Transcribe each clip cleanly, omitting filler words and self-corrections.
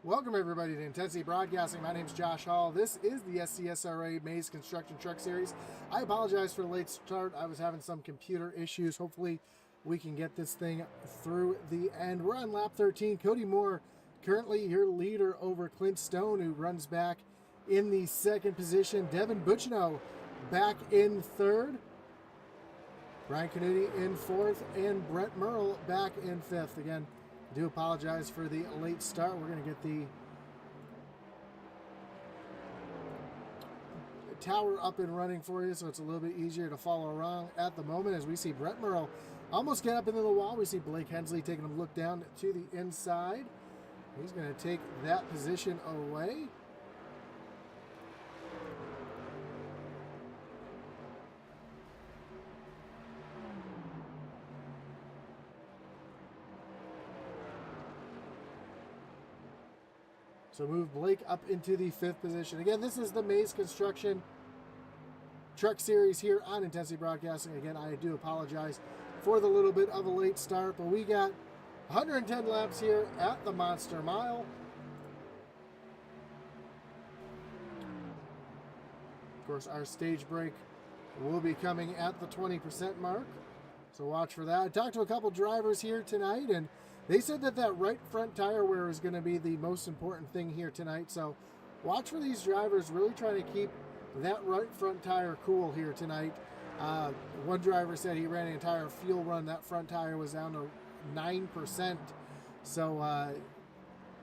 Welcome everybody to Intensity Broadcasting. My name is Josh Hall. This is the SCSRA Mayse Construction Truck Series. I apologize for the late start. I was having some computer issues. Hopefully we can get this thing through the end. We're on lap 13. Cody Moore, currently your leader over Clint Stone, who runs back in the second position. Devin Bucino back in third. Brian Canuti in fourth. And Brett Merle back in fifth. Again, I do apologize for the late start. We're going to get the tower up and running for you, so it's a little bit easier to follow along at the moment as we see Brett Merle almost get up into the wall. We see Blake Hensley taking a look down to the inside. He's going to take that position away. So move Blake up into the fifth position. Again, this is the Mayse Construction Truck Series here on Intensity Broadcasting. Again, I do apologize for the little bit of a late start, but we got 110 laps here at the Monster Mile. Of course, our stage break will be coming at the 20% mark, so watch for that. I talked to a couple drivers here tonight, and they said that right front tire wear is going to be the most important thing here tonight. So watch for these drivers really trying to keep that right front tire cool here tonight. One driver said he ran an entire fuel run. That front tire was down to 9%. So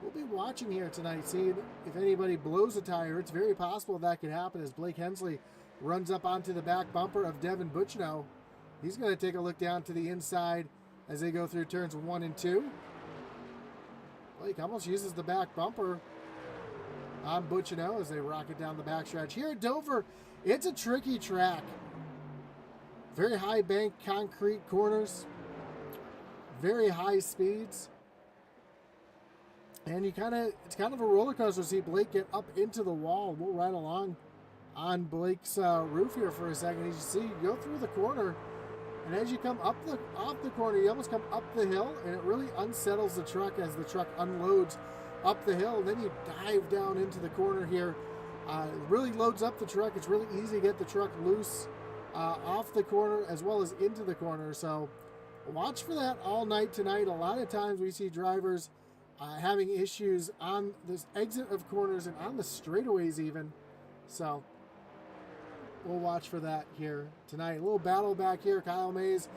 we'll be watching here tonight, seeing if anybody blows a tire. It's very possible that could happen as Blake Hensley runs up onto the back bumper of Devin Bucino. He's going to take a look down to the inside as they go through turns 1 and 2. Blake almost uses the back bumper on Bucino as they rocket down the backstretch. Here at Dover, it's a tricky track. Very high bank concrete corners. Very high speeds. And it's kind of a roller coaster to see Blake get up into the wall. We'll ride along on Blake's roof here for a second. As you see, you go through the corner, and as you come off the corner, you almost come up the hill, and it really unsettles the truck as the truck unloads up the hill. Then you dive down into the corner here. It really loads up the truck. It's really easy to get the truck loose off the corner as well as into the corner. So watch for that all night tonight. A lot of times we see drivers having issues on this exit of corners and on the straightaways even. So we'll watch for that here tonight. A little battle back here. Kyle Mayse,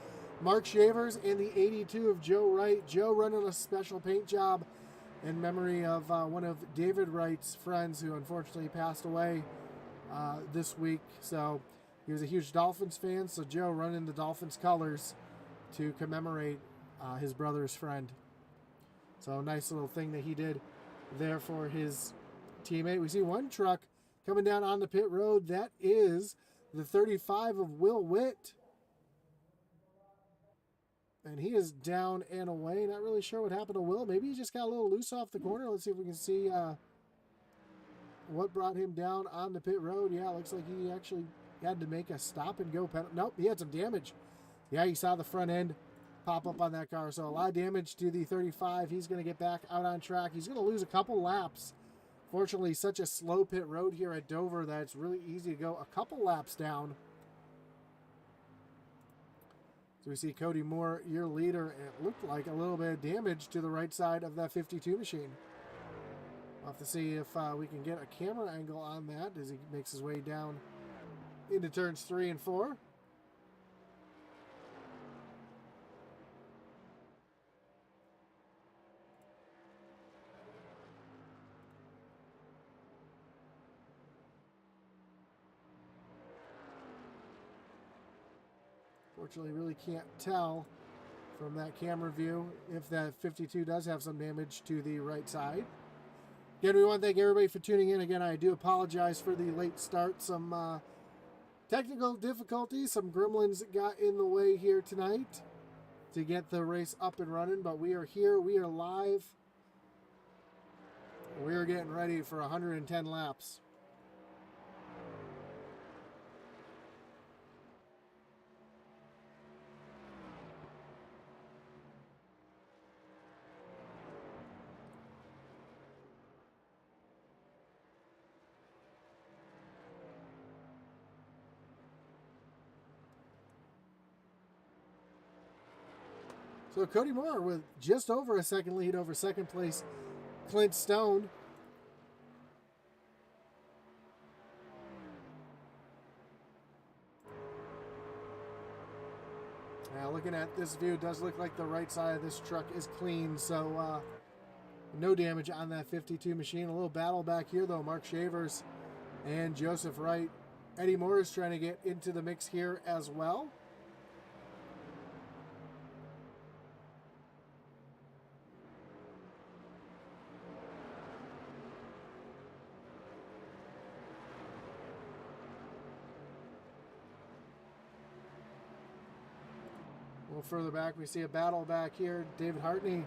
Mark Shavers, and the 82 of Joe Wright. Joe running a special paint job in memory of one of David Wright's friends who unfortunately passed away this week. So he was a huge Dolphins fan, so Joe running the Dolphins colors to commemorate his brother's friend. So a nice little thing that he did there for his teammate. We see one truck coming down on the pit road. That is the 35 of Will Witt. And he is down and away. Not really sure what happened to Will. Maybe he just got a little loose off the corner. Let's see if we can see what brought him down on the pit road. Yeah, looks like he actually had to make a stop and go penalty. Nope, he had some damage. Yeah, you saw the front end pop up on that car. So a lot of damage to the 35. He's going to get back out on track. He's going to lose a couple laps. Fortunately, such a slow pit road here at Dover that it's really easy to go a couple laps down. So we see Cody Moore, your leader, and it looked like a little bit of damage to the right side of that 52 machine. We'll have to see if we can get a camera angle on that as he makes his way down into turns 3 and 4. Fortunately, really can't tell from that camera view if that 52 does have some damage to the right side. Again, we want to thank everybody for tuning in. Again, I do apologize for the late start. Some technical difficulties, some gremlins got in the way here tonight to get the race up and running, but we are here. We are live. We are getting ready for 110 laps. So Cody Moore with just over a second lead over second place Clint Stone. Now looking at this view, it does look like the right side of this truck is clean, so no damage on that 52 machine. A little battle back here though, Mark Shavers and Joseph Wright. Eddie Moore is trying to get into the mix here as well. A little further back, we see a battle back here. David Hartney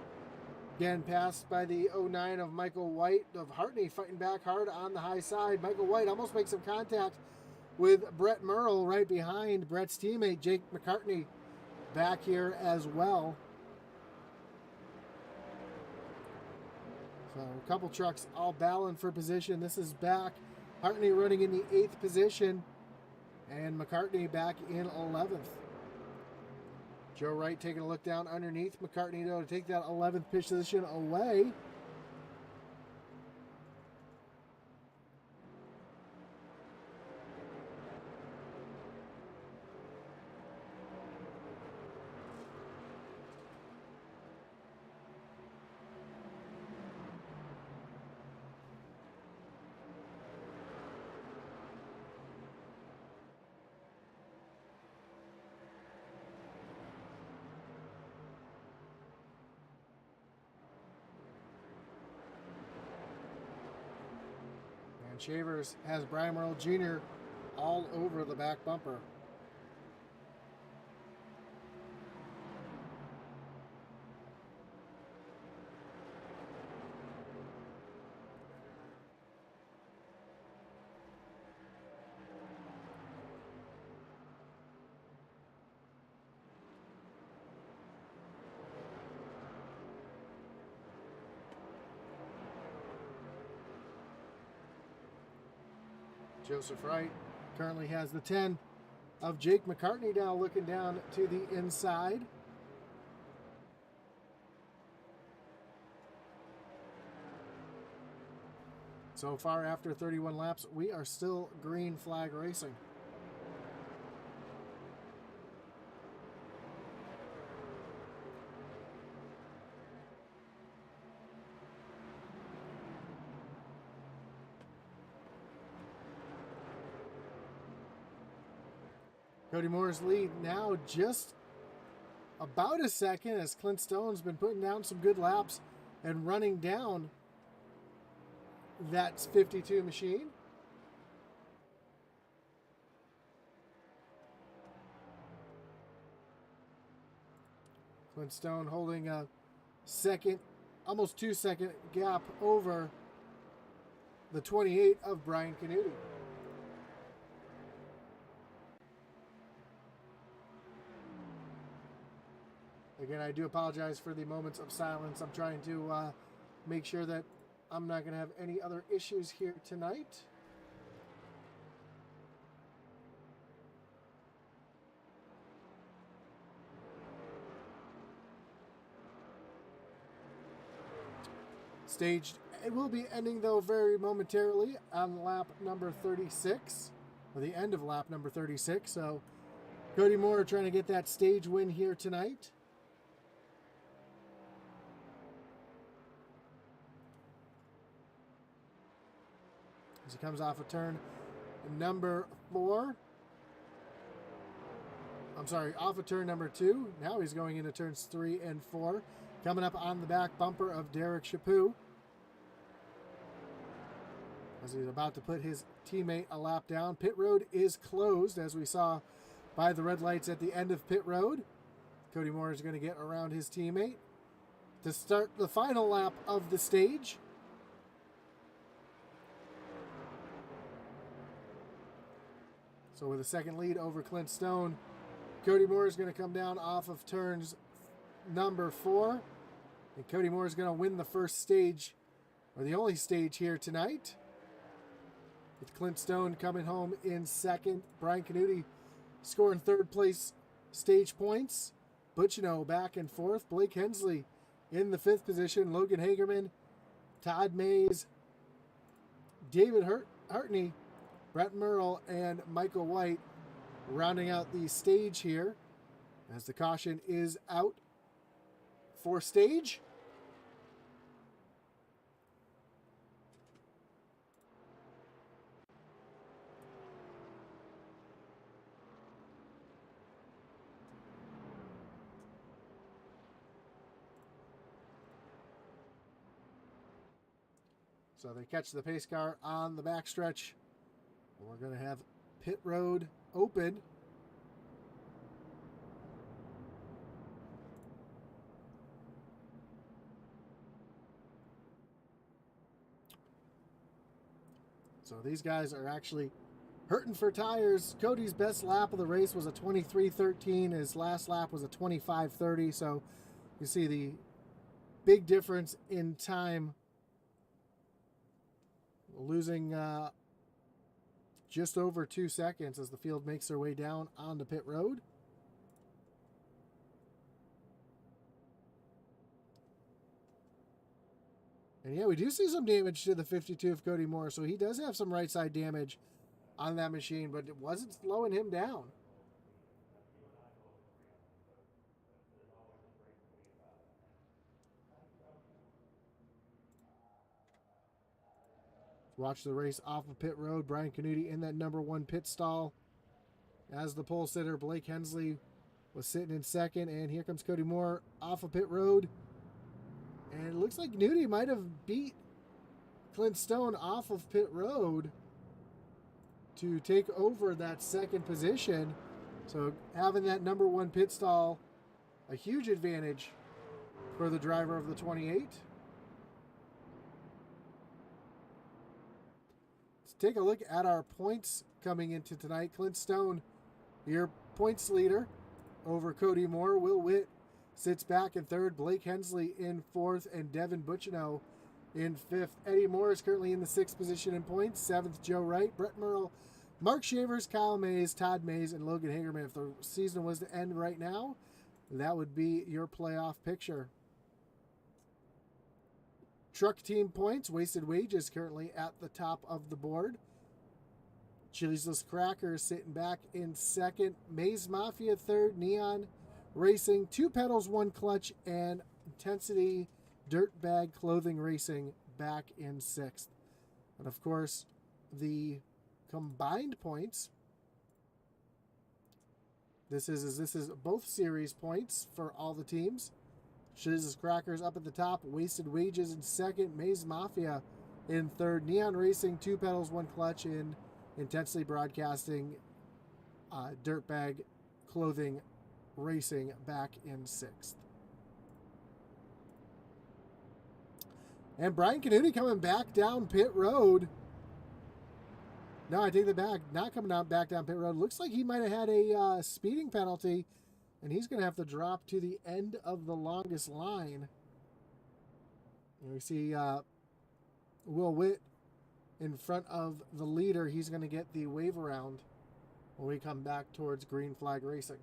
again passed by the 09 of Michael White. Of Hartney fighting back hard on the high side. Michael White almost makes some contact with Brett Merle right behind. Brett's teammate Jake McCartney back here as well. So a couple trucks all battling for position. This is back. Hartney running in the 8th position and McCartney back in 11th. Joe Wright taking a look down underneath McCartney though to take that 11th position away. Shavers has Brian Merle Jr. all over the back bumper. Joseph Wright currently has the 10 of Jake McCartney now looking down to the inside. So far after 31 laps, we are still green flag racing. Cody Moore's lead now just about a second as Clint Stone's been putting down some good laps and running down that 52 machine. Clint Stone holding a second, almost 2-second gap over the 28 of Brian Canuti. Again, I do apologize for the moments of silence. I'm trying to make sure that I'm not going to have any other issues here tonight. Stage, it will be ending though very momentarily on lap number 36, or the end of lap number 36. So Cody Moore trying to get that stage win here tonight. As he comes off of turn number 4. I'm sorry, off of turn number 2. Now he's going into turns 3 and 4. Coming up on the back bumper of Derek Chaput. As he's about to put his teammate a lap down. Pit road is closed, as we saw by the red lights at the end of pit road. Cody Moore is going to get around his teammate to start the final lap of the stage. So with a second lead over Clint Stone, Cody Moore is going to come down off of turns number 4. And Cody Moore is going to win the first stage, or the only stage here tonight. With Clint Stone coming home in second. Brian Canuti scoring third place stage points. Butchino back and forth. Blake Hensley in the 5th position. Logan Hagerman, Todd Mayse, David Hartney, Brett Merle, and Michael White rounding out the stage here as the caution is out for stage. So they catch the pace car on the backstretch. We're going to have pit road open. So these guys are actually hurting for tires. Cody's best lap of the race was a 23:13. His last lap was a 25:30. So you see the big difference in time. Losing just over 2 seconds as the field makes their way down onto pit road. And yeah, we do see some damage to the 52 of Cody Moore, so he does have some right side damage on that machine, but it wasn't slowing him down. Watch the race off of pit road. Brian Canuti in that number 1 pit stall. As the pole sitter, Blake Hensley was sitting in 2nd. And here comes Cody Moore off of pit road. And it looks like Canuti might have beat Clint Stone off of pit road to take over that 2nd position. So having that number 1 pit stall, a huge advantage for the driver of the 28. Take a look at our points coming into tonight. Clint Stone, your points leader over Cody Moore. Will Witt sits back in 3rd. Blake Hensley in 4th. And Devin Butchino in 5th. Eddie Moore is currently in the 6th position in points. 7th, Joe Wright. Brett Merle, Mark Shavers, Kyle Mayse, Todd Mayse, and Logan Hagerman. If the season was to end right now, that would be your playoff picture. Truck team points, Wasted Wages currently at the top of the board. Chili's Crackers sitting back in 2nd. Mayse Mafia 3rd. Neon Racing, 2 pedals, 1 clutch, and Intensity Dirtbag Clothing Racing back in 6th. And of course, the combined points. This is both series points for all the teams. Shiz Crackers up at the top. Wasted Wages in 2nd. Mayse Mafia in 3rd. Neon Racing, 2 pedals, 1 clutch, in Intensely Broadcasting, Dirtbag Clothing Racing back in 6th. And Brian Canuti coming back down pit road. No, I take that back. Not coming back down pit road. Looks like he might have had a speeding penalty. And he's going to have to drop to the end of the longest line. And we see Will Witt in front of the leader. He's going to get the wave around when we come back towards Green Flag Racing.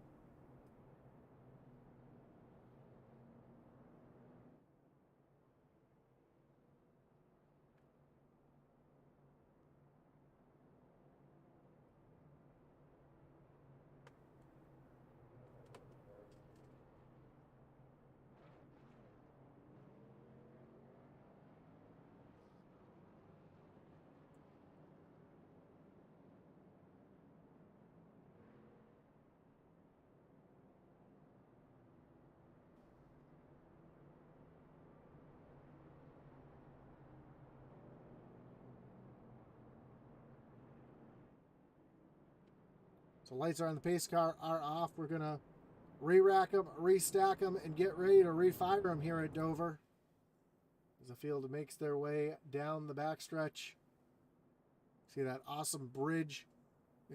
So lights are on the pace car are off. We're going to re-rack them, restack them, and get ready to refire them here at Dover. As the field makes their way down the backstretch. See that awesome bridge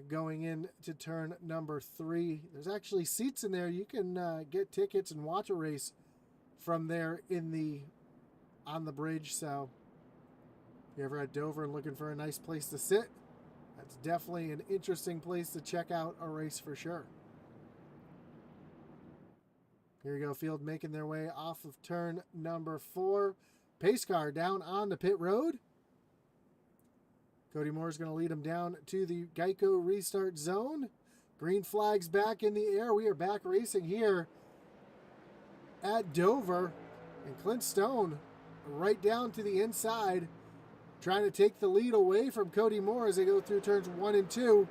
going in to turn number 3. There's actually seats in there. You can get tickets and watch a race from there on the bridge. So if you're ever at Dover and looking for a nice place to sit, that's definitely an interesting place to check out a race for sure. Here we go, field making their way off of turn number 4. Pace car down on the pit road. Cody Moore's going to lead him down to the Geico restart zone. Green flags back in the air. We are back racing here at Dover. And Clint Stone right down to the inside, trying to take the lead away from Cody Moore as they go through turns 1 and 2.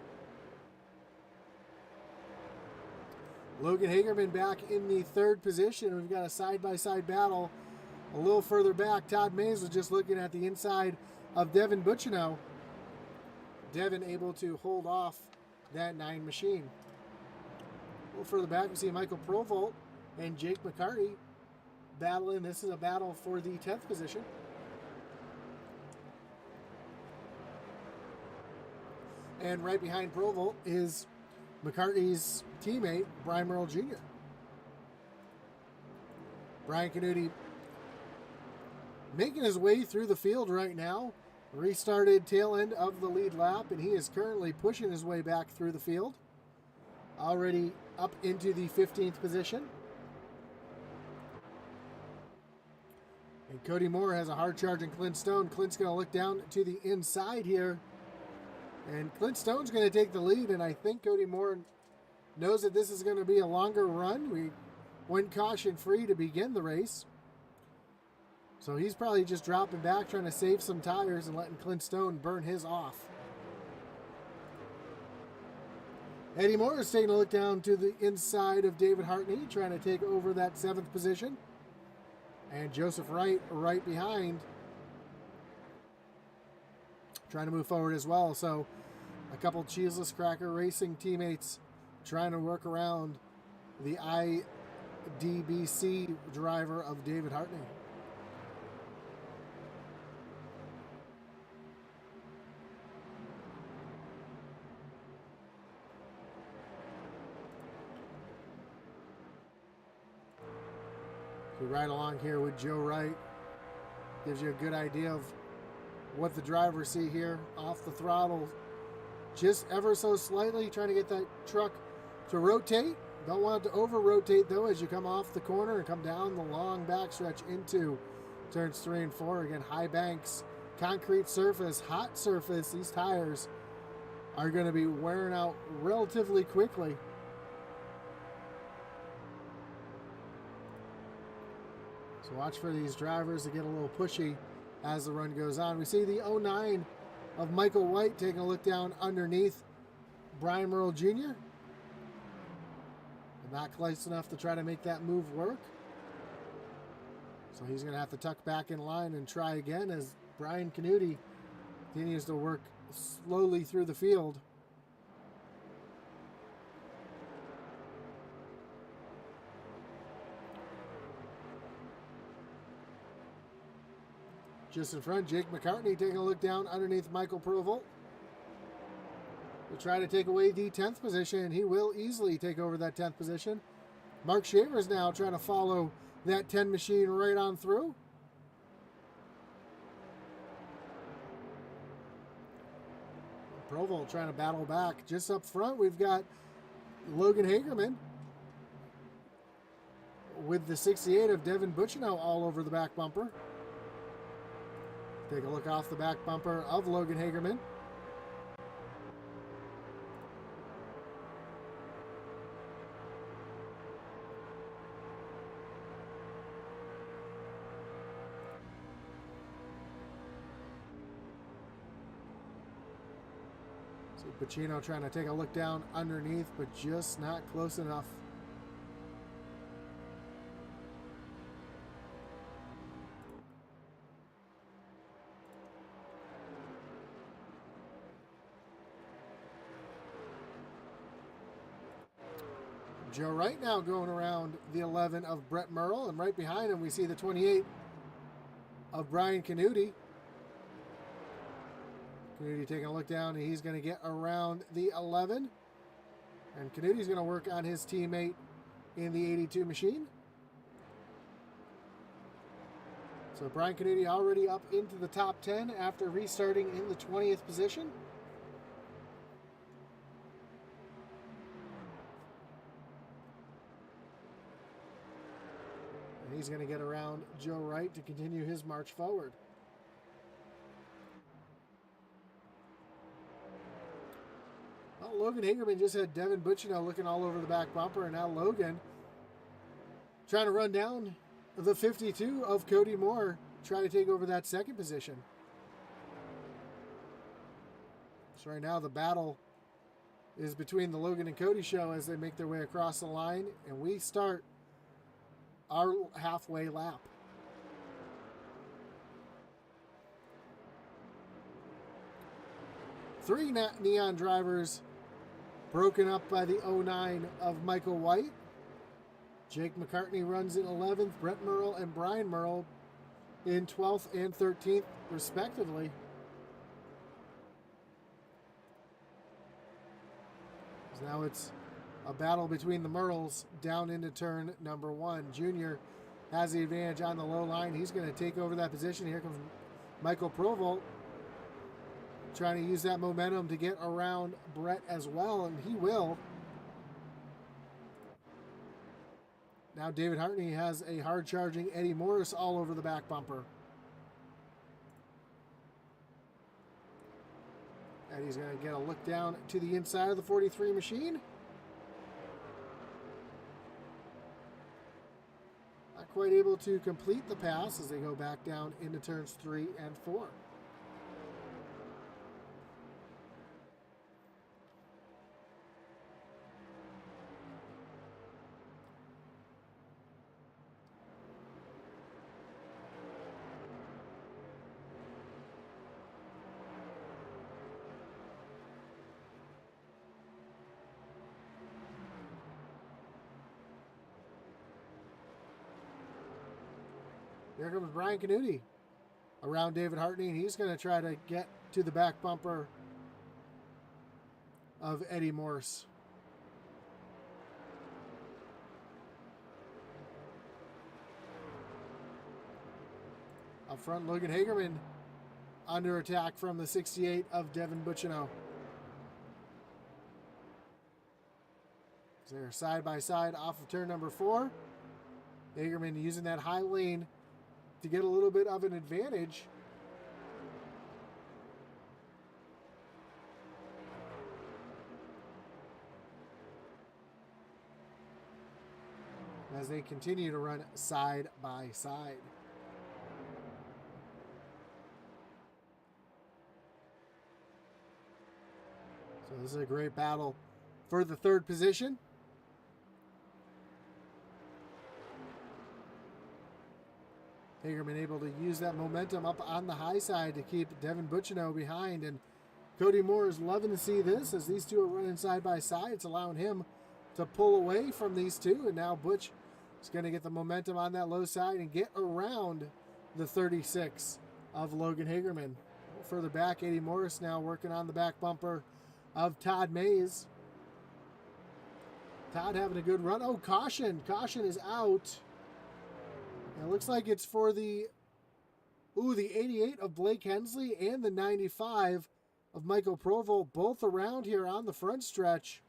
Logan Hagerman back in the 3rd position. We've got a side-by-side battle a little further back. Todd Mayse was just looking at the inside of Devin Bucciano. Devin able to hold off that 9 machine. A little further back, we see Michael Provolt and Jake McCarty battling. This is a battle for the 10th position. And right behind Provolt is McCarty's teammate, Brian Merle Jr. Brian Canuti making his way through the field right now. Restarted tail end of the lead lap, and he is currently pushing his way back through the field. Already up into the 15th position. And Cody Moore has a hard charge in Clint Stone. Clint's going to look down to the inside here. And Clint Stone's going to take the lead, and I think Cody Moore knows that this is going to be a longer run. We went caution-free to begin the race. So he's probably just dropping back, trying to save some tires and letting Clint Stone burn his off. Eddie Moore is taking a look down to the inside of David Hartney, trying to take over that 7th position. And Joseph Wright right behind, trying to move forward as well. So a couple Cheeseless Cracker Racing teammates trying to work around the IDBC driver of David Hartney. We ride along here with Joe Wright. Gives you a good idea of what the drivers see here. Off the throttle, just ever so slightly, trying to get that truck to rotate. Don't want it to over-rotate, though, as you come off the corner and come down the long backstretch into turns 3 and 4. Again, high banks, concrete surface, hot surface. These tires are going to be wearing out relatively quickly. So watch for these drivers to get a little pushy as the run goes on. We see the 09 of Michael White taking a look down underneath Brian Merle Jr. Not close enough to try to make that move work. So he's going to have to tuck back in line and try again as Brian Canuti continues to work slowly through the field. Just in front, Jake McCartney taking a look down underneath Michael Provolt. Will try to take away the 10th position, and he will easily take over that 10th position. Mark Shaver's now trying to follow that 10 machine right on through. Provolt trying to battle back. Just up front, we've got Logan Hagerman with the 68 of Devin Bucciano all over the back bumper. Take a look off the back bumper of Logan Hagerman. See Bucciano trying to take a look down underneath, but just not close enough. Joe Wright now going around the 11 of Brett Merle, and right behind him we see the 28 of Brian Canuti. Canuti taking a look down, and he's going to get around the 11. And Canuti's going to work on his teammate in the 82 machine. So Brian Canuti already up into the top 10 after restarting in the 20th position. he's going to get around Joe Wright to continue his march forward. Well, Logan Hagerman just had Devin Butchino looking all over the back bumper, and now Logan trying to run down the 52 of Cody Moore, try to take over that second position. So right now the battle is between the Logan and Cody show as they make their way across the line, and we start our halfway lap. Three neon drivers broken up by the 09 of Michael White. Jake McCartney runs in 11th, Brett Merle and Brian Merle in 12th and 13th, respectively. So now it's a battle between the Merles down into turn number 1. Junior has the advantage on the low line. He's going to take over that position. Here comes Michael Provolt, trying to use that momentum to get around Brett as well, and he will. Now David Hartney has a hard-charging Eddie Morris all over the back bumper. Eddie's going to get a look down to the inside of the 43 machine. Not quite able to complete the pass as they go back down into turns 3 and 4. There comes Brian Canuti around David Hartney, and he's going to try to get to the back bumper of Eddie Morse. Up front, Logan Hagerman under attack from the 68 of Devin Butchino. So they're side by side off of turn number 4. Hagerman using that high lane to get a little bit of an advantage. As they continue to run side by side. So this is a great battle for the third position. Hagerman able to use that momentum up on the high side to keep Devin Butchino behind, and Cody Moore is loving to see this as these two are running side by side. It's allowing him to pull away from these two, and now Butch is going to get the momentum on that low side and get around the 36 of Logan Hagerman. Further back, Eddie Morris now working on the back bumper of Todd Mayse. Todd having a good run. Oh, caution. Caution is out. It looks like it's for the 88 of Blake Hensley and the 95 of Michael Provo, both around here on the front stretch.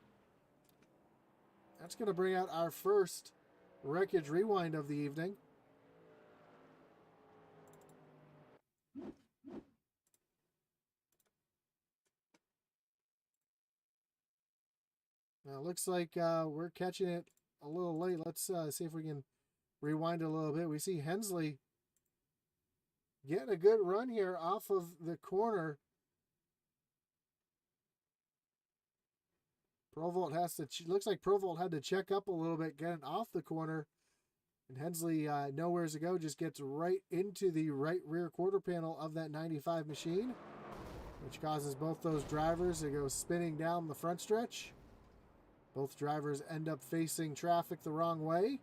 That's going to bring out our first wreckage rewind of the evening. Now it looks like we're catching it a little late. Let's see if we can rewind a little bit. We see Hensley getting a good run here off of the corner. Provolt has to, looks like Provolt had to check up a little bit, getting off the corner. And Hensley, nowhere to go, just gets right into the right rear quarter panel of that 95 machine, which causes both those drivers to go spinning down the front stretch. Both drivers end up facing traffic the wrong way.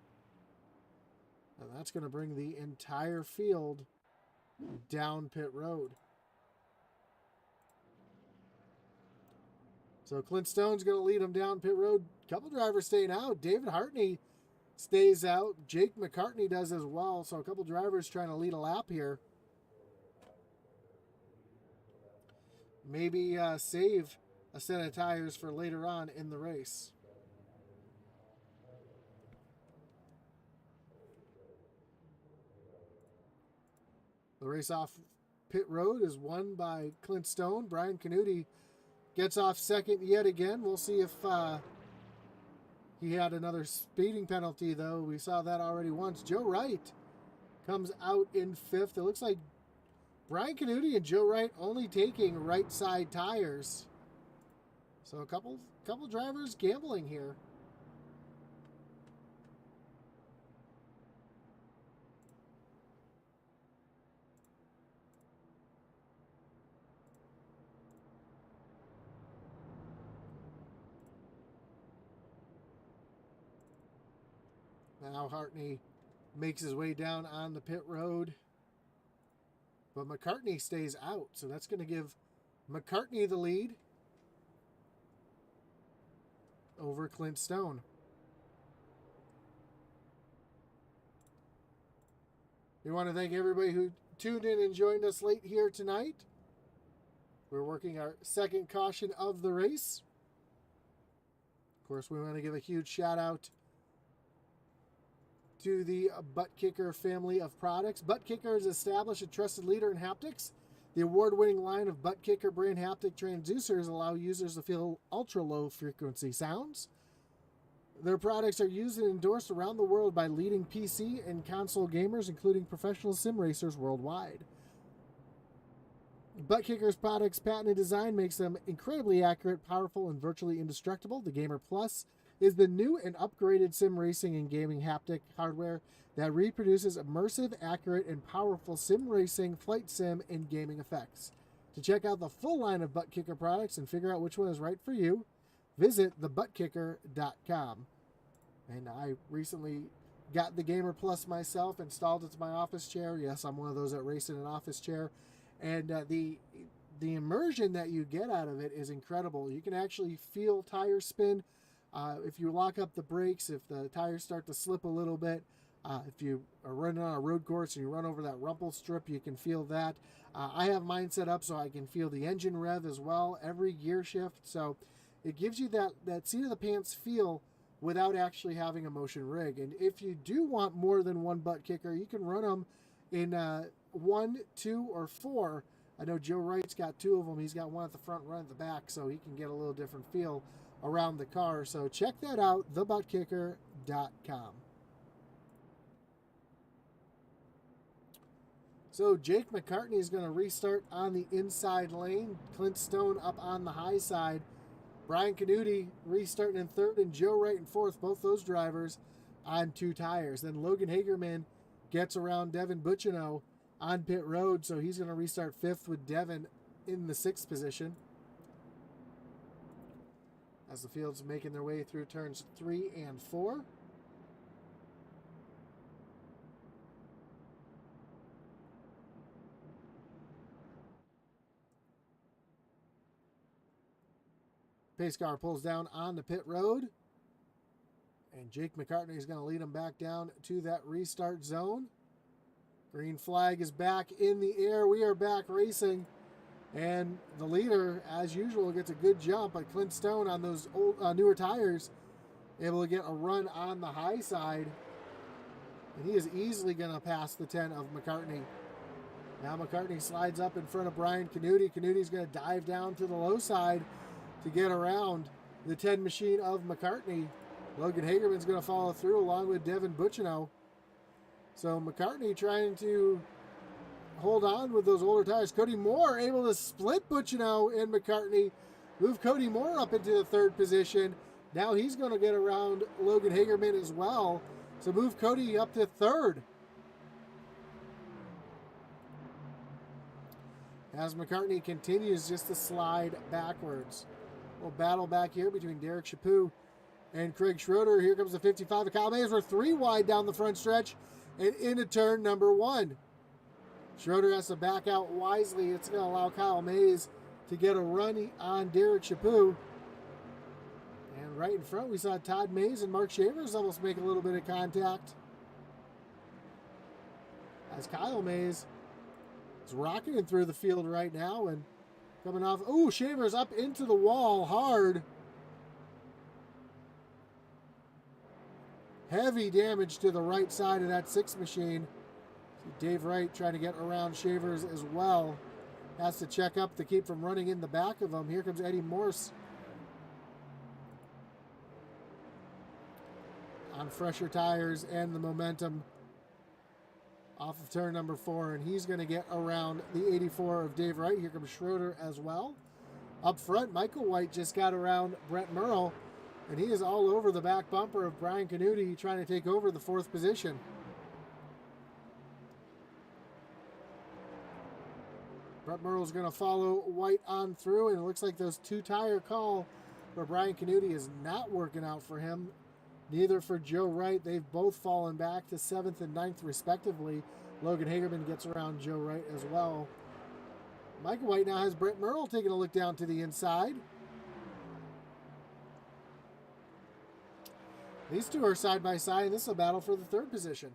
And that's going to bring the entire field down pit road. So Clint Stone's going to lead them down pit road. Couple drivers staying out. David Hartney stays out. Jake McCartney does as well. So a couple drivers trying to lead a lap here. Maybe save a set of tires for later on in the race. The race off pit road is won by Clint Stone. Brian Canuti gets off second yet again. We'll see if he had another speeding penalty, though. We saw that already once. Joe Wright comes out in fifth. It looks like Brian Canuti and Joe Wright only taking right side tires. So a couple drivers gambling here. Now Hartney makes his way down on the pit road. But McCartney stays out, so that's going to give McCartney the lead over Clint Stone. We want to thank everybody who tuned in and joined us late here tonight. We're working our second caution of the race. Of course, we want to give a huge shout out to the Butt Kicker family of products. Butt Kicker is established a trusted leader in haptics. The award-winning line of Butt Kicker brand haptic transducers allow users to feel ultra-low frequency sounds. Their products are used and endorsed around the world by leading PC and console gamers, including professional sim racers worldwide. Butt Kicker's products' patented design makes them incredibly accurate, powerful, and virtually indestructible. The Gamer Plus is the new and upgraded sim racing and gaming haptic hardware that reproduces immersive, accurate, and powerful sim racing, flight sim, and gaming effects. To check out the full line of Butt Kicker products and figure out which one is right for you, visit thebuttkicker.com. And I recently got the Gamer Plus myself, installed it to my office chair. Yes, I'm one of those that race in an office chair. And the immersion that you get out of it is incredible. You can actually feel tire spin. If you lock up the brakes, if the tires start to slip a little bit, if you are running on a road course and you run over that rumble strip, you can feel that. I have mine set up so I can feel the engine rev as well every gear shift. So it gives you that seat of the pants feel without actually having a motion rig. And if you do want more than one butt kicker, you can run them in 1, 2, or 4. I know Joe Wright's got 2 of them. He's got one at the front, one at the back, so he can get a little different feel around the car. So check that out, thebuttkicker.com. So Jake McCartney is going to restart on the inside lane. Clint Stone up on the high side. Brian Canuti restarting in third, and Joe Wright in fourth, both those drivers on 2 tires. Then Logan Hagerman gets around Devin Buccino on pit road, so he's going to restart fifth with Devin in the 6th position. As the field's making their way through turns 3 and 4. Pace car pulls down on the pit road. And Jake McCartney is going to lead him back down to that restart zone. Green flag is back in the air. We are back racing. And the leader, as usual, gets a good jump. But Clint Stone on those old newer tires, able to get a run on the high side. And he is easily going to pass the 10 of McCartney. Now McCartney slides up in front of Brian Canuti. Canuti's going to dive down to the low side to get around the 10 machine of McCartney. Logan Hagerman's going to follow through along with Devin Buccino. So McCartney trying to hold on with those older tires. Cody Moore able to split Buccino and McCartney. Move Cody Moore up into the 3rd position. Now he's going to get around Logan Hagerman as well. So move Cody up to 3rd. As McCartney continues just to slide backwards. We'll battle back here between Derek Chaput and Craig Schroeder. Here comes the 55 of Kyle Mayse. We're 3 wide down the front stretch and into turn number 1. Schroeder has to back out wisely. It's going to allow Kyle Mayse to get a run on Derek Chaput. And right in front, we saw Todd Mayse and Mark Shavers almost make a little bit of contact. As Kyle Mayse is rocketing through the field right now and coming off. Oh, Shavers up into the wall hard. Heavy damage to the right side of that 6 machine. Dave Wright trying to get around Shavers as well. Has to check up to keep from running in the back of him. Here comes Eddie Morse on fresher tires and the momentum off of turn number 4, and he's going to get around the 84 of Dave Wright. Here comes Schroeder as well. Up front, Michael White just got around Brett Merle, and he is all over the back bumper of Brian Canuti, trying to take over the 4th position. Brett Merle's going to follow White on through, and it looks like those 2-tire call for Brian Canuti is not working out for him. Neither for Joe Wright. They've both fallen back to 7th and 9th respectively. Logan Hagerman gets around Joe Wright as well. Michael White now has Brett Merle taking a look down to the inside. These two are side by side, and this is a battle for the 3rd position.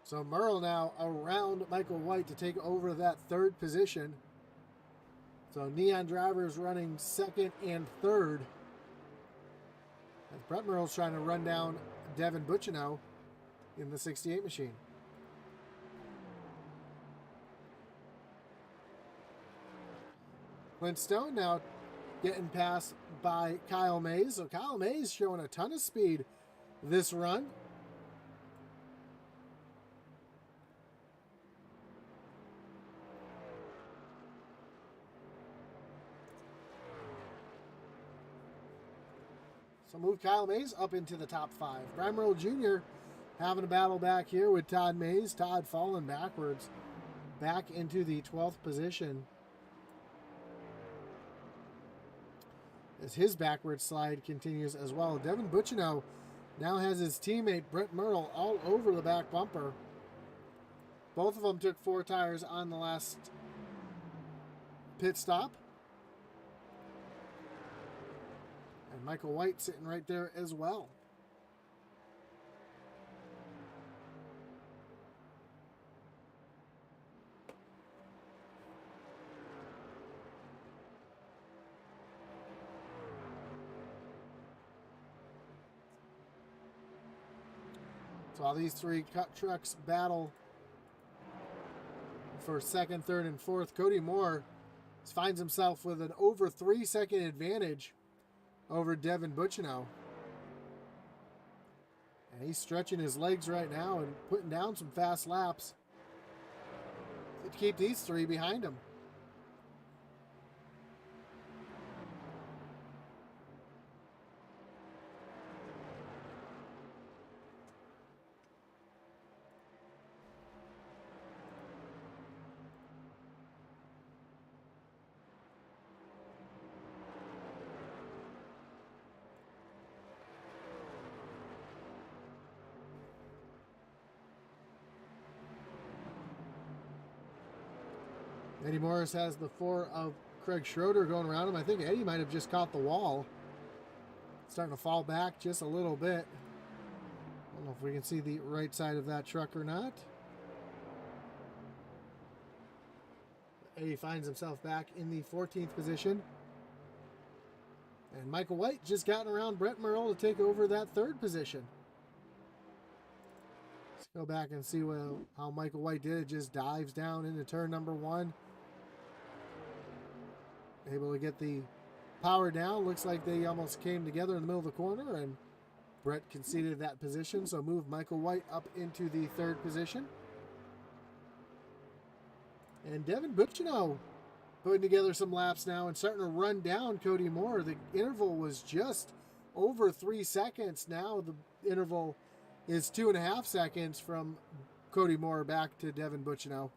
So Merle now around Michael White to take over that 3rd position. So Neon Drivers running 2nd and 3rd. As Brett Merle's trying to run down Devin Bucciano in the 68 machine. Clint Stone now getting passed by Kyle Mayse. So Kyle Mayse showing a ton of speed this run. So move Kyle Mayse up into the top 5. Brian Merle Jr. having a battle back here with Todd Mayse. Todd falling backwards back into the 12th position as his backward slide continues as well. Devin Bucciano now has his teammate Brett Merle all over the back bumper. Both of them took 4 tires on the last pit stop. And Michael White sitting right there as well. So while these 3 cut trucks battle for 2nd, 3rd, and 4th, Cody Moore finds himself with an over 3-second advantage over Devin Bucciano. And he's stretching his legs right now and putting down some fast laps to keep these 3 behind him. Eddie Morris has the 4 of Craig Schroeder going around him. I think Eddie might have just caught the wall. Starting to fall back just a little bit. I don't know if we can see the right side of that truck or not. Eddie finds himself back in the 14th position. And Michael White just gotten around Brett Merle to take over that 3rd position. Let's go back and see how Michael White did it. Just dives down into turn number 1. Able to get the power down. Looks like they almost came together in the middle of the corner, and Brett conceded that position. So move Michael White up into the 3rd position. And Devin Bucciano putting together some laps now and starting to run down Cody Moore. The interval was just over 3 seconds. Now the interval is 2.5 seconds from Cody Moore back to Devin Bucciano.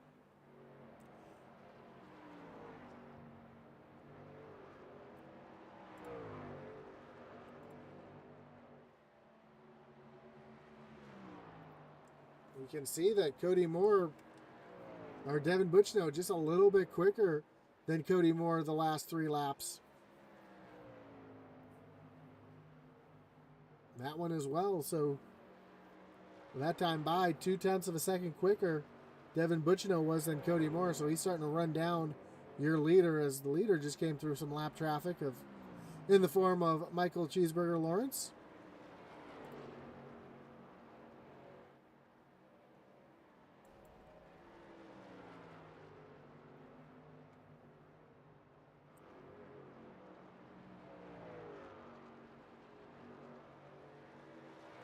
You can see that Cody Moore, or Devin Bucciano, just a little bit quicker than Cody Moore the last 3 laps. that one as well. So that time by 0.2 of a second quicker, Devin Butchino was than Cody Moore. So he's starting to run down your leader, as the leader just came through some lap traffic in the form of Michael Cheeseburger Lawrence.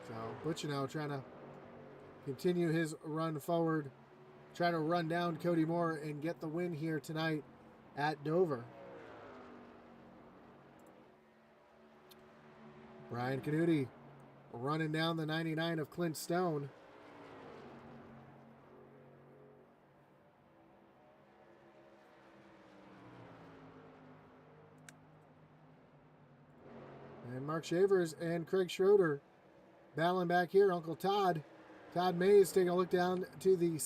So Butchino trying to continue his run forward, trying to run down Cody Moore and get the win here tonight at Dover. Brian Canuti running down the 99 of Clint Stone. And Mark Shavers and Craig Schroeder battling back here. Uncle Todd Mayse taking a look down to the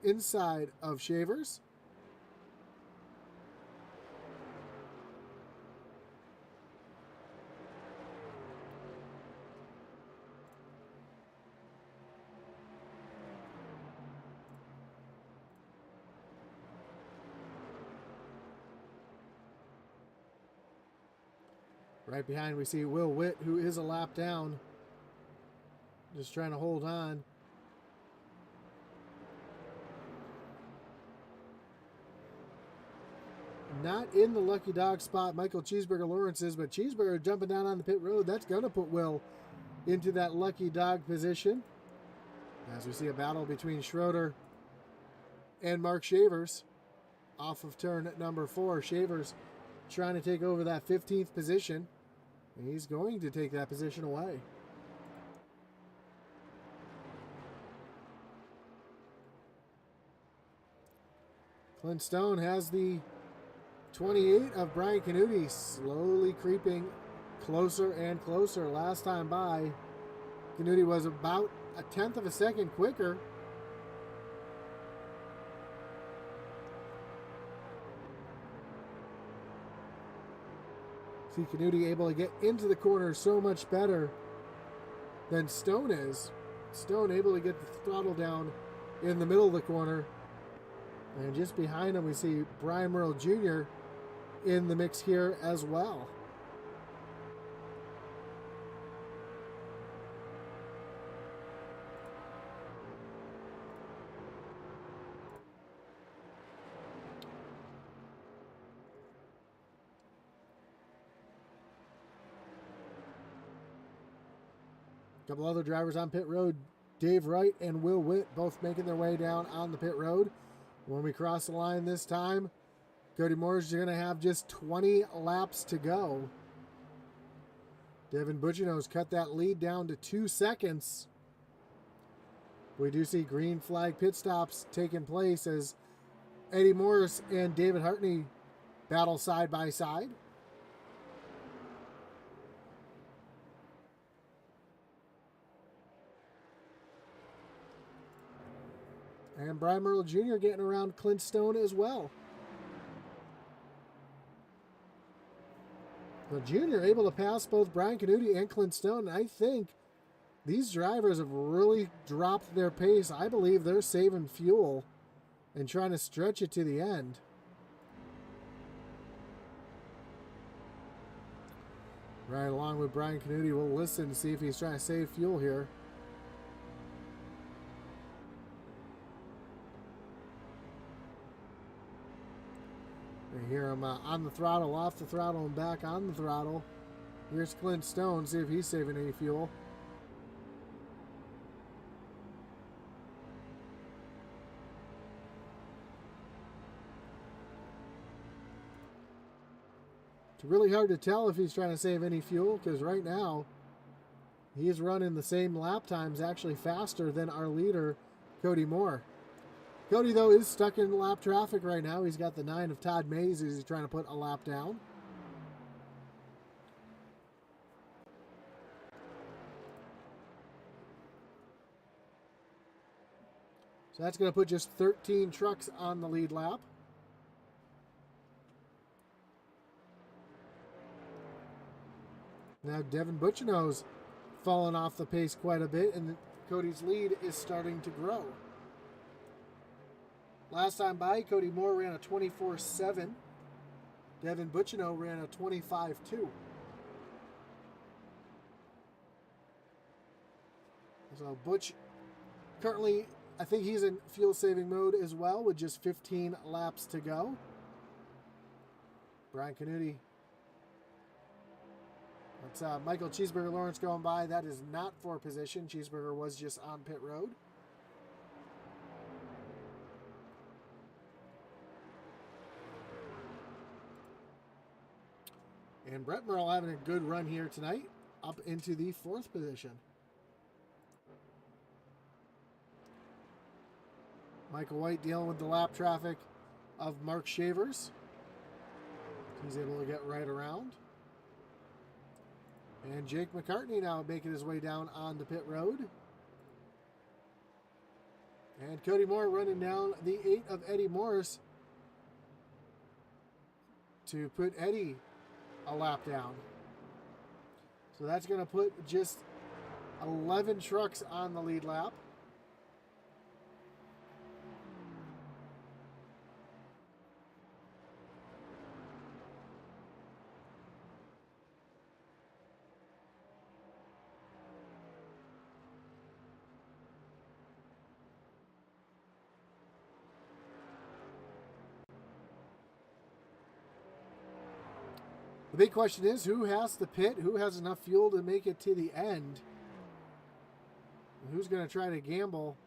inside of Shavers. Right behind we see Will Witt, who is a lap down. Just trying to hold on. Not in the lucky dog spot Michael Cheeseburger Lawrence is, but Cheeseburger jumping down on the pit road. That's going to put Will into that lucky dog position. As we see a battle between Schroeder and Mark Shavers off of turn number 4. Shavers trying to take over that 15th position. And he's going to take that position away. Clint Stone has the 28 of Brian Canuti, slowly creeping closer and closer. Last time by, Canuti was about 1/10 of a second quicker. See Canuti able to get into the corner so much better than Stone is. Stone able to get the throttle down in the middle of the corner. And just behind him we see Brian Merle Jr. in the mix here as well. A couple other drivers on pit road. Dave Wright and Will Witt both making their way down on the pit road. When we cross the line this time, Cody Moore's going to have just 20 laps to go. Devin Butchino's cut that lead down to 2 seconds. We do see green flag pit stops taking place as Eddie Morris and David Hartney battle side by side. And Brian Merle Jr. getting around Clint Stone as well. The Jr. able to pass both Brian Canuti and Clint Stone. I think these drivers have really dropped their pace. I believe they're saving fuel and trying to stretch it to the end. Right along with Brian Canuti, we'll listen to see if he's trying to save fuel here. We hear him on the throttle, off the throttle, and back on the throttle. Here's Clint Stone, see if he's saving any fuel. It's really hard to tell if he's trying to save any fuel, because right now he's running the same lap times, actually faster than our leader, Cody Moore. Cody, though, is stuck in lap traffic right now. He's got the 9 of Todd Mayse as he's trying to put a lap down. So that's going to put just 13 trucks on the lead lap. Now Devin Butchino's fallen off the pace quite a bit, and Cody's lead is starting to grow. Last time by, Cody Moore ran a 24.7. Devin Butchino ran a 25.2. So Butch currently, I think he's in fuel-saving mode as well with just 15 laps to go. Brian Canuti. That's Michael Cheeseburger Lawrence going by. That is not for position. Cheeseburger was just on pit road. And Brett Merle having a good run here tonight, up into the 4th position. Michael White dealing with the lap traffic of Mark Shavers. He's able to get right around. And Jake McCartney now making his way down on the pit road. And Cody Moore running down the 8 of Eddie Morris to put Eddie a lap down. So that's going to put just 11 trucks on the lead lap. The big question is, who has the pit? Who has enough fuel to make it to the end? And who's going to try to gamble?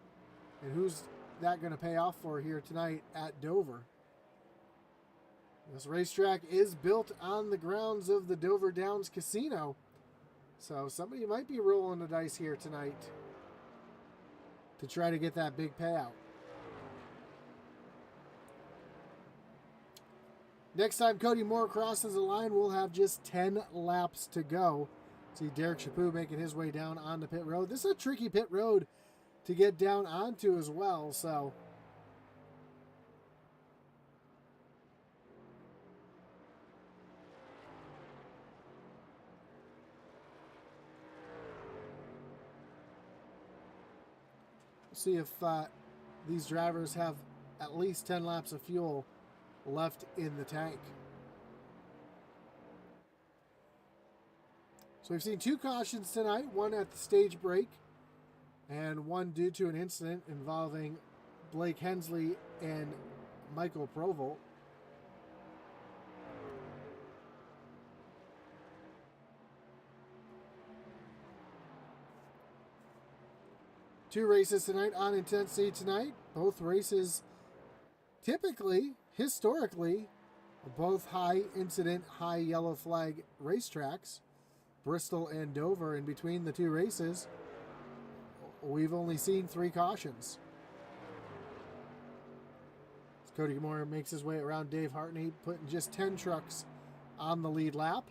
And who's that going to pay off for here tonight at Dover? This racetrack is built on the grounds of the Dover Downs Casino. So somebody might be rolling the dice here tonight to try to get that big payout. Next time Cody Moore crosses the line, we'll have just 10 laps to go. See Derek Chaput making his way down on the pit road. This is a tricky pit road to get down onto as well, so we'll see if these drivers have at least 10 laps of fuel left in the tank. So we've seen 2 cautions tonight, one at the stage break and one due to an incident involving Blake Hensley and Michael Provolt. Two races tonight on intensity tonight. Both races typically, historically, both high incident, high yellow flag racetracks, Bristol and Dover. In between the two races, we've only seen 3 cautions. As Cody Moore makes his way around Dave Hartney, putting just 10 trucks on the lead lap.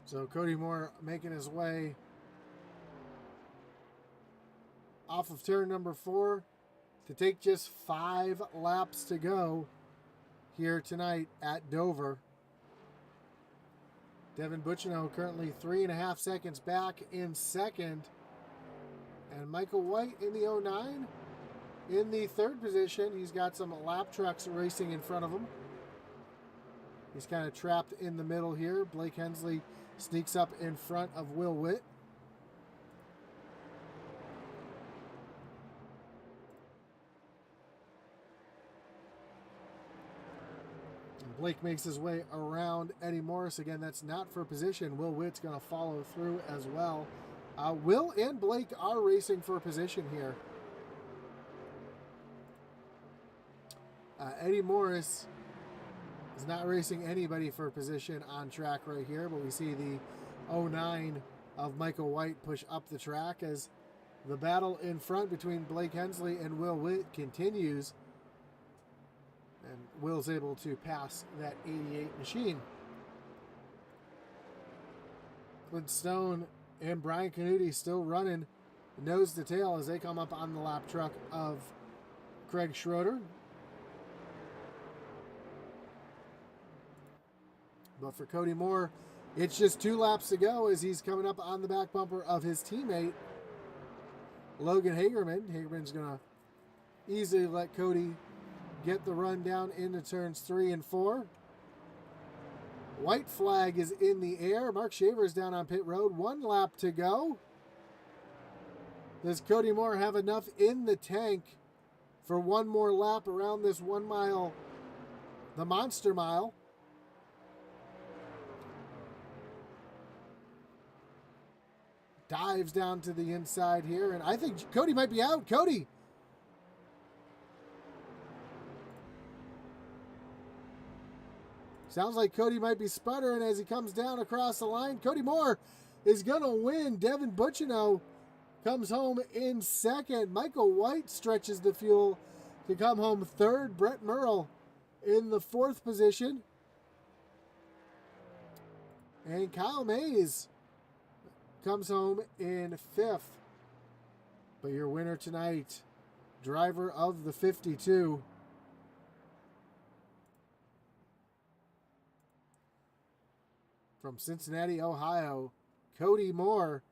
So Cody Moore making his way off of turn number 4 to take just 5 laps to go here tonight at Dover. Devin Butchino currently 3.5 seconds back in second. And Michael White in the 09 in the 3rd position. He's got some lap trucks racing in front of him. He's kind of trapped in the middle here. Blake Hensley sneaks up in front of Will Witt. Blake makes his way around Eddie Morris. Again, that's not for position. Will Witt's going to follow through as well. Will and Blake are racing for position here. Eddie Morris is not racing anybody for position on track right here, but we see the 09 of Michael White push up the track as the battle in front between Blake Hensley and Will Witt continues. And Will's able to pass that 88 machine. Clint Stone and Brian Canuti still running nose to tail as they come up on the lap truck of Craig Schroeder. But for Cody Moore, it's just 2 laps to go as he's coming up on the back bumper of his teammate, Logan Hagerman. Hagerman's going to easily let Cody get the run down into turns 3 and 4. White flag is in the air. Mark Shaver's down on pit road. 1 lap to go. Does Cody Moore have enough in the tank for 1 more lap around this 1 mile, the Monster Mile? Dives down to the inside here, and I think Cody might be out. Cody! Sounds like Cody might be sputtering as he comes down across the line. Cody Moore is going to win. Devin Butchino comes home in second. Michael White stretches the fuel to come home third. Brett Merle in the 4th position. And Kyle Mayse comes home in 5th. But your winner tonight, driver of the 52, from Cincinnati, Ohio, Cody Moore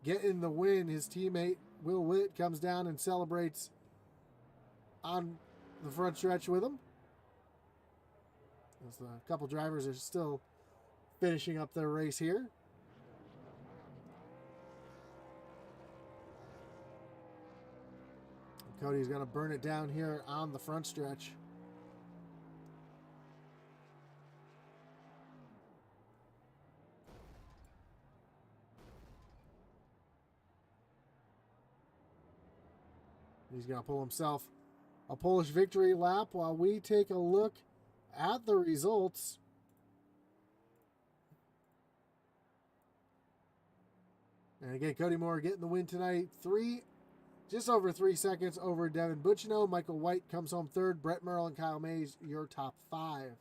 getting the win. His teammate Will Witt comes down and celebrates on the front stretch with him. As a couple drivers are still finishing up their race here. Cody's going to burn it down here on the front stretch. He's going to pull himself a Polish victory lap while we take a look at the results. And again, Cody Moore getting the win tonight. Just over 3 seconds over Devin Butchino. Michael White comes home third. Brett Merle and Kyle Mayse, your top 5.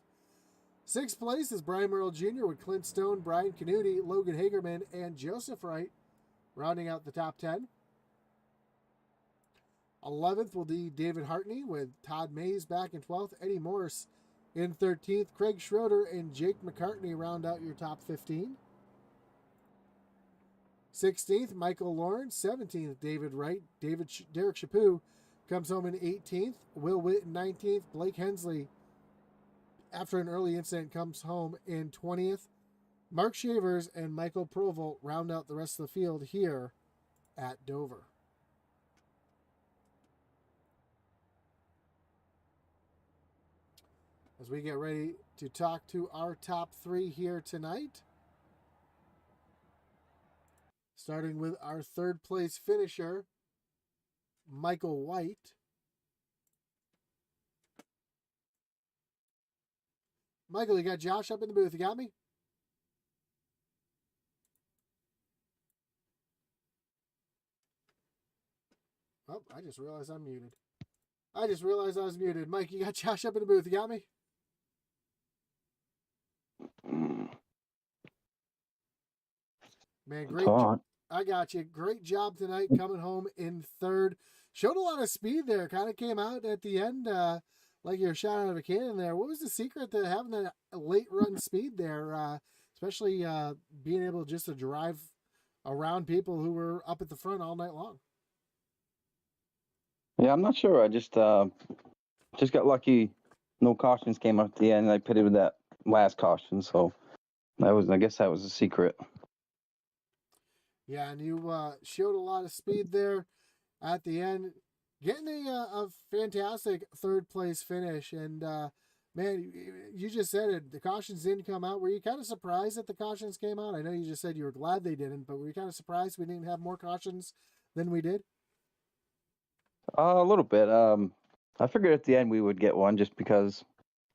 6th place is Brian Merle Jr. with Clint Stone, Brian Canuti, Logan Hagerman, and Joseph Wright, rounding out the top 10. 11th will be David Hartney with Todd Mayse back in 12th. Eddie Morris in 13th. Craig Schroeder and Jake McCartney round out your top 15. 16th, Michael Lawrence. 17th, David Wright. Derek Chaput comes home in 18th. Will Witt in 19th. Blake Hensley, after an early incident, comes home in 20th. Mark Shavers and Michael Provolt round out the rest of the field here at Dover. As we get ready to talk to our top 3 here tonight. Starting with our 3rd place finisher, Michael White. Michael, you got Josh up in the booth. You got me? Oh, I just realized I'm muted. I just realized I was muted. Mike, you got Josh up in the booth. You got me? Man, great. I got you. Great job tonight coming home in 3rd. Showed a lot of speed there. Kind of came out at the end like you're shot out of a cannon there. What was the secret to having that late run speed there, especially being able just to drive around people who were up at the front all night long? Yeah, I'm not sure. I just got lucky. No cautions came up at the end. I pitted with that last caution, so I guess that was the secret. Yeah, and you showed a lot of speed there at the end, getting a fantastic 3rd place finish. And Man, you just said it. The cautions didn't come out. Were you kind of surprised that the cautions came out? I know you just said you were glad they didn't, but were you kind of surprised we didn't have more cautions than we did? A little bit. I figured at the end we would get one just because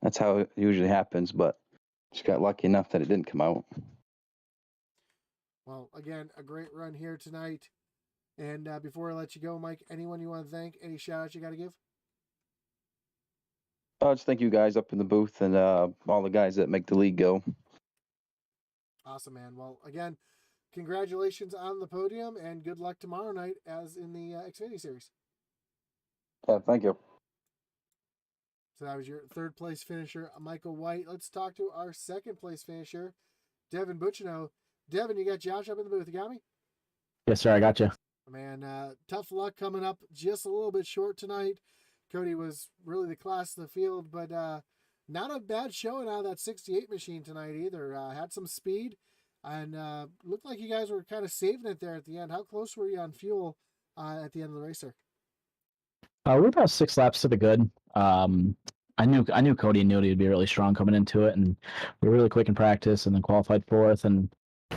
that's how it usually happens, but just got lucky enough that it didn't come out. Well, again, a great run here tonight. And before I let you go, Mike, anyone you want to thank? Any shout outs you got to give? Just thank you guys up in the booth and all the guys that make the league go. Awesome, man. Well, again, congratulations on the podium and good luck tomorrow night as in the Xfinity Series. Yeah, thank you. So that was your third place finisher, Michael White. Let's talk to our second place finisher, Devin Buccino. Devin, you got Josh up in the booth. You got me? Yes, sir. I got you. Man, tough luck coming up just a little bit short tonight. Cody was really the class of the field, but not a bad showing out of that 68 machine tonight either. Had some speed and looked like you guys were kind of saving it there at the end. How close were you on fuel at the end of the race there? We're about 6 laps to the good. I knew Cody and Newty would be really strong coming into it, and we were really quick in practice, and then qualified fourth. And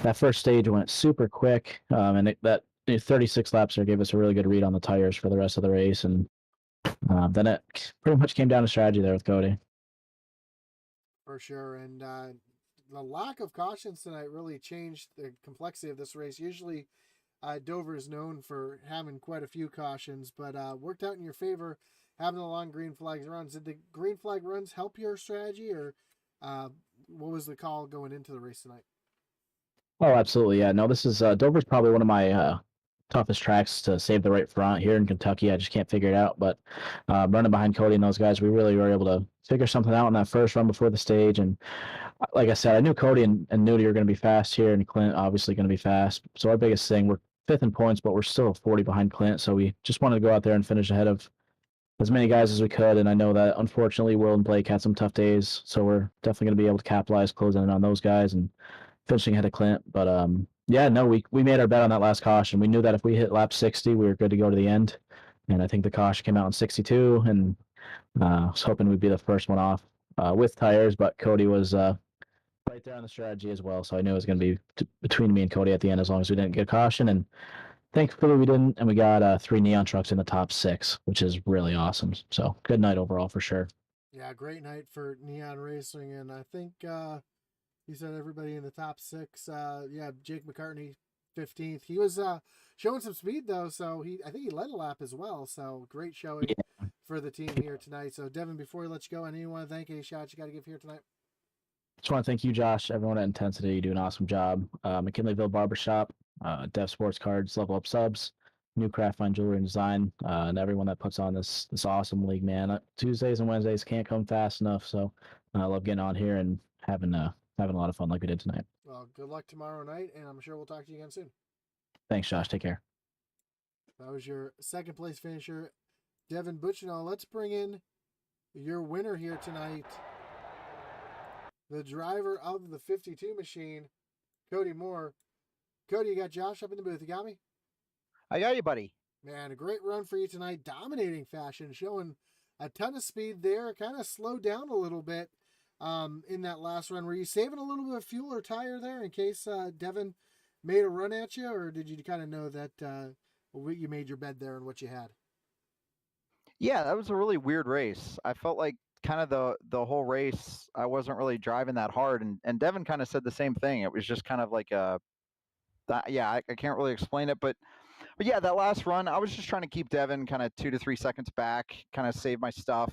that first stage went super quick, and that 36 laps there gave us a really good read on the tires for the rest of the race. And then it pretty much came down to strategy there with Cody. For sure, and the lack of cautions tonight really changed the complexity of this race. Usually, Dover is known for having quite a few cautions, but worked out in your favor having the long green flag runs. Did the green flag runs help your strategy, or what was the call going into the race tonight? Oh, absolutely. Yeah. No, this is Dover's probably one of my toughest tracks to save the right front here in Kentucky. I just can't figure it out. But running behind Cody and those guys, we really were able to figure something out in that first run before the stage. And like I said, I knew Cody and Nudie were going to be fast here, and Clint obviously going to be fast. So our biggest thing, we're fifth in points, but we're still 40 behind Clint. So we just wanted to go out there and finish ahead of as many guys as we could. And I know that unfortunately Will and Blake had some tough days. So we're definitely going to be able to capitalize, closing in on those guys and finishing ahead of Clint. But yeah, no, we made our bet on that last caution. We knew that if we hit lap 60, we were good to go to the end. And I think the caution came out in 62, and I was hoping we'd be the first one off with tires, but Cody was right there on the strategy as well. So I knew it was going to be between me and Cody at the end as long as we didn't get a caution. And thankfully we didn't. And we got 3 neon trucks in the top 6, which is really awesome. So good night overall for sure. Yeah, great night for Neon Racing. And I think he said everybody in the top 6. Yeah, Jake McCartney, 15th. He was showing some speed though, so I think he led a lap as well. So great showing for the team here tonight. So Devin, before we let you go, anyone want to thank any shots you got to give here tonight? Just want to thank you, Josh, everyone at Intensity. You do an awesome job. McKinleyville Barbershop, Dev Sports Cards, Level Up Subs, New Craft Fine Jewelry and Design, and everyone that puts on this awesome league, man. Tuesdays and Wednesdays can't come fast enough, so I love getting on here and having a lot of fun like we did tonight. Well, good luck tomorrow night, and I'm sure we'll talk to you again soon. Thanks, Josh. Take care. That was your second place finisher, Devin Buccino. Let's bring in your winner here tonight, the driver of the 52 machine, Cody Moore. Cody, you got Josh up in the booth. You got me? I got you, buddy. Man, a great run for you tonight. Dominating fashion, showing a ton of speed there. Kind of slowed down a little bit in that last run. Were you saving a little bit of fuel or tire there in case Devin made a run at you, or did you kind of know that you made your bed there and what you had? Yeah, that was a really weird race. I felt like kind of the whole race, I wasn't really driving that hard, and Devin kind of said the same thing. It was just kind of like I can't really explain it, but yeah, that last run, I was just trying to keep Devin kind of 2 to 3 seconds back, kind of save my stuff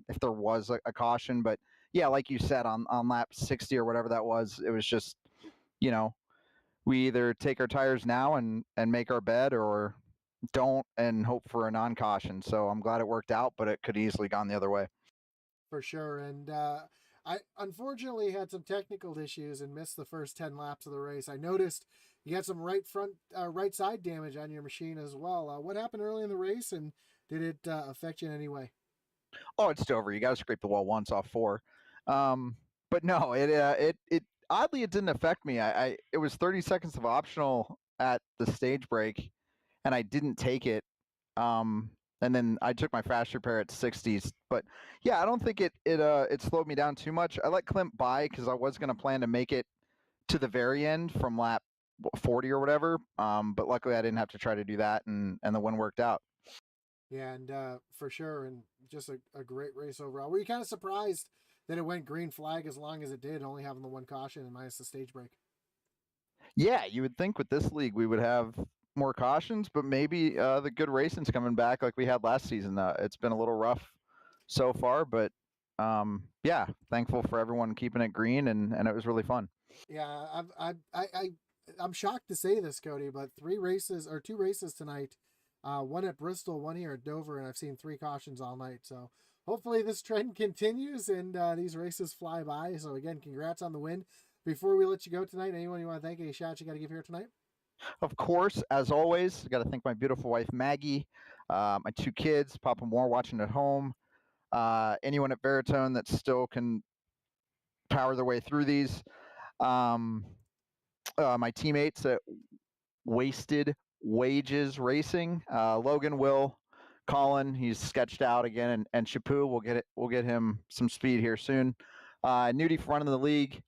if there was a caution. But yeah, like you said, on lap 60 or whatever that was, it was just, we either take our tires now and make our bed, or don't and hope for a non-caution. So I'm glad it worked out, but it could easily gone the other way. For sure. And I unfortunately had some technical issues and missed the first 10 laps of the race. I noticed you had some right side damage on your machine as well. What happened early in the race, and did it affect you in any way? Oh, it's Dover. You got to scrape the wall once off 4. But no, it oddly, it didn't affect me. It was 30 seconds of optional at the stage break, and I didn't take it. And and then I took my fast repair at 60s. But yeah, I don't think it slowed me down too much. I let Clint by because I was going to plan to make it to the very end from lap 40 or whatever. But luckily I didn't have to try to do that, and the win worked out. Yeah, and for sure, and just a great race overall. Were you kind of surprised that it went green flag as long as it did, only having the one caution and minus the stage break? Yeah, you would think with this league we would have more cautions, but maybe the good racing's coming back like we had last season. It's been a little rough so far, but yeah, thankful for everyone keeping it green, and it was really fun. Yeah, I'm shocked to say this, Cody, but two races tonight, one at Bristol, one here at Dover, and I've seen 3 cautions all night. So hopefully this trend continues and these races fly by. So again, congrats on the win. Before we let you go tonight, anyone you want to thank, any shots you got to give here tonight? Of course, as always, I got to thank my beautiful wife Maggie, my 2 kids, Papa Moore watching at home, anyone at Veritone that still can power their way through these, my teammates at Wasted Wages Racing, Logan, Will, Colin, he's sketched out again, and Chapu, we'll get him some speed here soon. Nudie for running the league,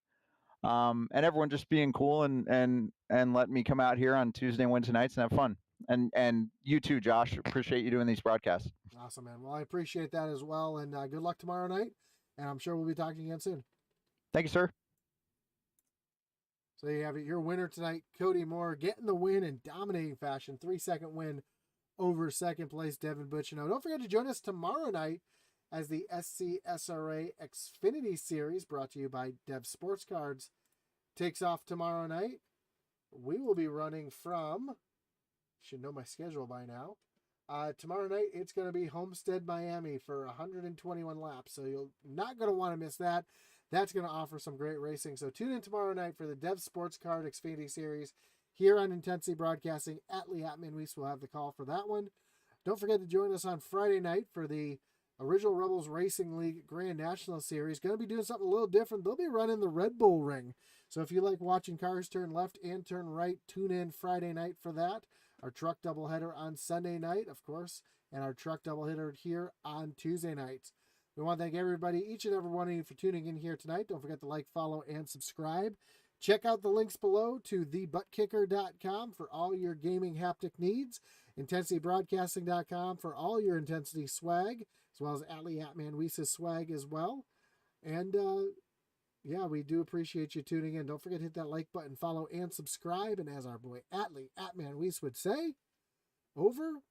and everyone just being cool and letting me come out here on Tuesday and Wednesday nights and have fun. And you too, Josh. Appreciate you doing these broadcasts. Awesome, man. Well, I appreciate that as well, and good luck tomorrow night. And I'm sure we'll be talking again soon. Thank you, sir. So you have it, your winner tonight, Cody Moore, getting the win in dominating fashion. 3-second win over second place, Devin Butchino. Don't forget to join us tomorrow night as the SCSRA Xfinity Series, brought to you by Dev Sports Cards, takes off tomorrow night. We will be running from, should know my schedule by now. Tomorrow night, it's going to be Homestead, Miami for 121 laps. So you're not going to want to miss that. That's going to offer some great racing. So tune in tomorrow night for the Dev Sports Card Xfinity Series here on Intensity Broadcasting. Atlee Atman-Weiss will have the call for that one. Don't forget to join us on Friday night for the Original Rebels Racing League Grand National Series. Going to be doing something a little different. They'll be running the Red Bull Ring. So if you like watching cars turn left and turn right, tune in Friday night for that. Our truck doubleheader on Sunday night, of course, and our truck doubleheader here on Tuesday nights. We want to thank everybody, each and every one of you, for tuning in here tonight. Don't forget to like, follow, and subscribe. Check out the links below to thebuttkicker.com for all your gaming haptic needs, intensitybroadcasting.com for all your Intensity swag, as well as Atlee Atman-Weiss's swag as well. And yeah, we do appreciate you tuning in. Don't forget to hit that like button, follow, and subscribe. And as our boy Atlee Atman-Weiss would say, over